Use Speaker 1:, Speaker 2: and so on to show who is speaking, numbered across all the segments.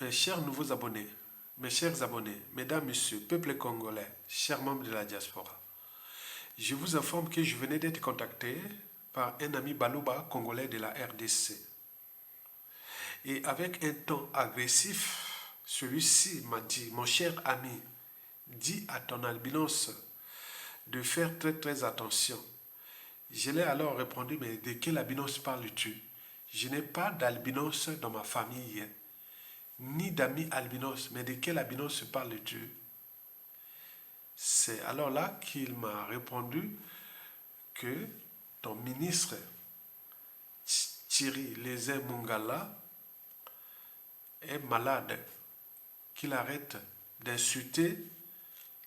Speaker 1: Mes chers nouveaux abonnés, mes chers abonnés, mesdames, messieurs, peuple congolais, chers membres de la diaspora, je vous informe que je venais d'être contacté par un ami Balouba congolais de la RDC. Et avec un ton agressif, celui-ci m'a dit, mon cher ami, dis à ton albinos de faire très attention. Je l'ai alors répondu, mais de quel albinos parles-tu? Je n'ai pas d'albinos dans ma famille, ni d'amis albinos, mais de quel albinos parles-tu? C'est alors là qu'il m'a répondu que ton ministre Thierry Lézin Mungala est malade, qu'il arrête d'insulter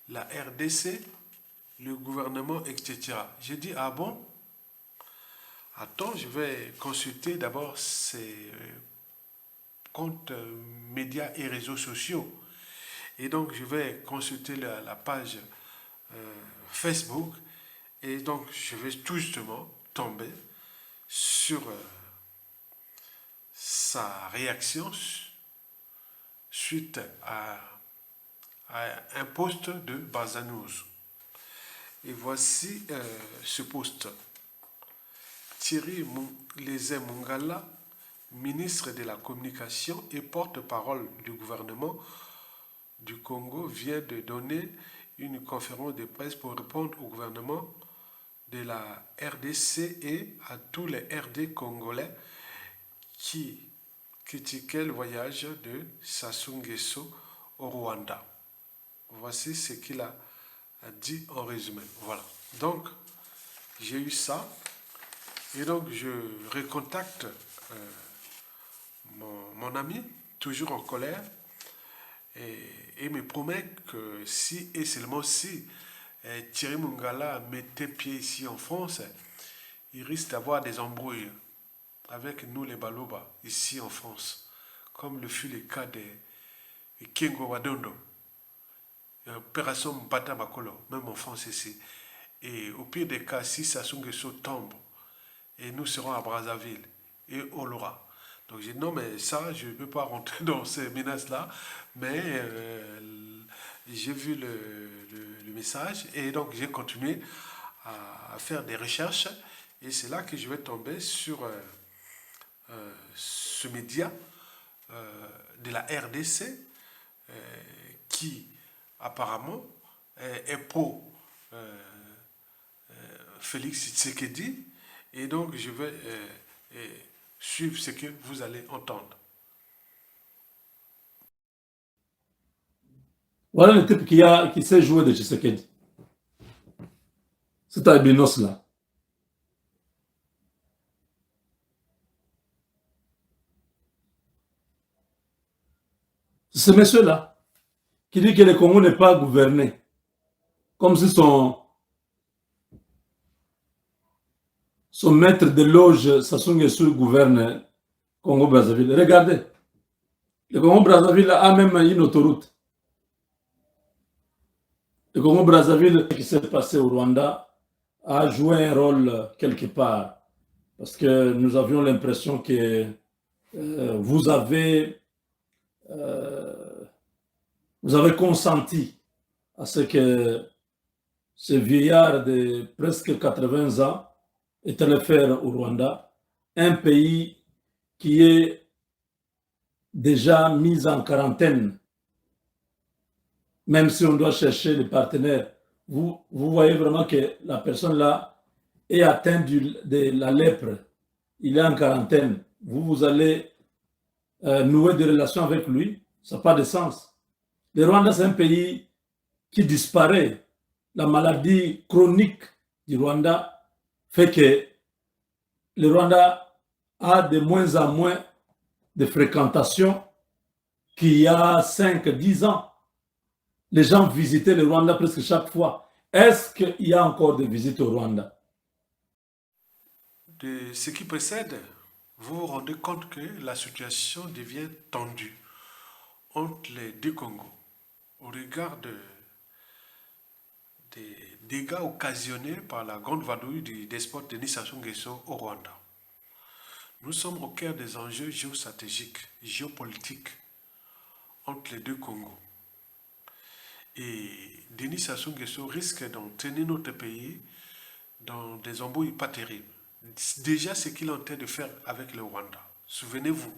Speaker 1: la RDC, le gouvernement, etc. J'ai dit, ah bon? Attends, je vais consulter d'abord ces comptes médias et réseaux sociaux. Et donc, je vais consulter la page Facebook. Et donc, je vais tout justement tomber sur sa réaction suite à un post de Bazanouz. Et voici ce post. Thierry Lézin Mungala, ministre de la Communication et porte-parole du gouvernement du Congo, vient de donner une conférence de presse pour répondre au gouvernement de la RDC et à tous les RD congolais qui critiquaient le voyage de Sassou Nguesso au Rwanda. Voici ce qu'il a dit en résumé. Voilà. Donc, j'ai eu ça. Et donc, je recontacte mon ami, toujours en colère, et me promet que si et seulement si Thierry Mungala mettait pied ici en France, il risque d'avoir des embrouilles avec nous les Balouba, ici en France, comme le fut le cas de Kengo Wadondo, Opération Mbata Makolo, même en France ici. Et au pire des cas, si Sassou Nguesso tombe, et nous serons à Brazzaville et au Lora. Donc j'ai dit non, mais ça, je ne peux pas rentrer dans ces menaces-là, mais j'ai vu le message et donc j'ai continué à faire des recherches et c'est là que je vais tomber sur ce média de la RDC qui apparemment est pro Félix Tshisekedi. Et donc, je vais suivre ce que vous allez entendre.
Speaker 2: Voilà le type qui sait jouer de Tshisekedi. C'est albinos-là. C'est ce monsieur-là qui dit que le Congo n'est pas gouverné. Comme si son maître de loge, Sassou Nguesso, gouverne Congo-Brazzaville. Regardez, le Congo-Brazzaville a même une autoroute. Le Congo-Brazzaville, ce qui s'est passé au Rwanda, a joué un rôle quelque part. Parce que nous avions l'impression que vous avez consenti à ce que ce vieillard de presque 80 ans est allé faire au Rwanda, un pays qui est déjà mis en quarantaine, même si on doit chercher les partenaires. Vous voyez vraiment que la personne là est atteinte de la lèpre. Il est en quarantaine. Vous allez nouer des relations avec lui, ça n'a pas de sens. Le Rwanda, c'est un pays qui disparaît. La maladie chronique du Rwanda fait que le Rwanda a de moins en moins de fréquentation qu'il y a 5-10 ans. Les gens visitaient le Rwanda presque chaque fois. Est-ce qu'il y a encore des visites au Rwanda?
Speaker 1: De ce qui précède, vous vous rendez compte que la situation devient tendue entre les deux Congos au regard des dégâts occasionnés par la grande vadrouille du despote Denis Sassou Nguesso au Rwanda. Nous sommes au cœur des enjeux géostratégiques, géopolitiques entre les deux Congos. Et Denis Sassou Nguesso risque d'entraîner notre pays dans des embrouilles pas terribles. Déjà, ce qu'il est en train de faire avec le Rwanda. Souvenez-vous,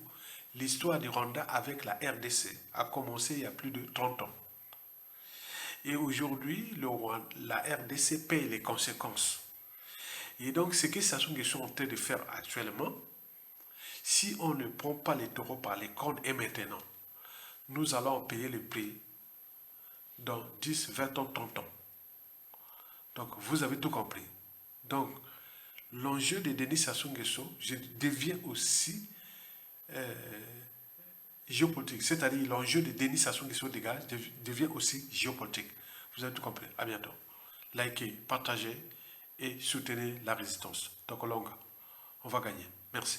Speaker 1: l'histoire du Rwanda avec la RDC a commencé il y a plus de 30 ans. Et aujourd'hui, la RDC paye les conséquences. Et donc, ce que Sassou Nguesso est en train de faire actuellement, si on ne prend pas les taureaux par les cornes et maintenant, nous allons payer le prix dans 10, 20 ans, 30 ans. Donc, vous avez tout compris. Donc, l'enjeu de Denis Sassou Nguesso devient aussi géopolitique. C'est-à-dire, l'enjeu de Denis Sassou Nguesso devient aussi géopolitique. Vous avez tout compris. À bientôt. Likez, partagez et soutenez la résistance. Donc, on va gagner. Merci.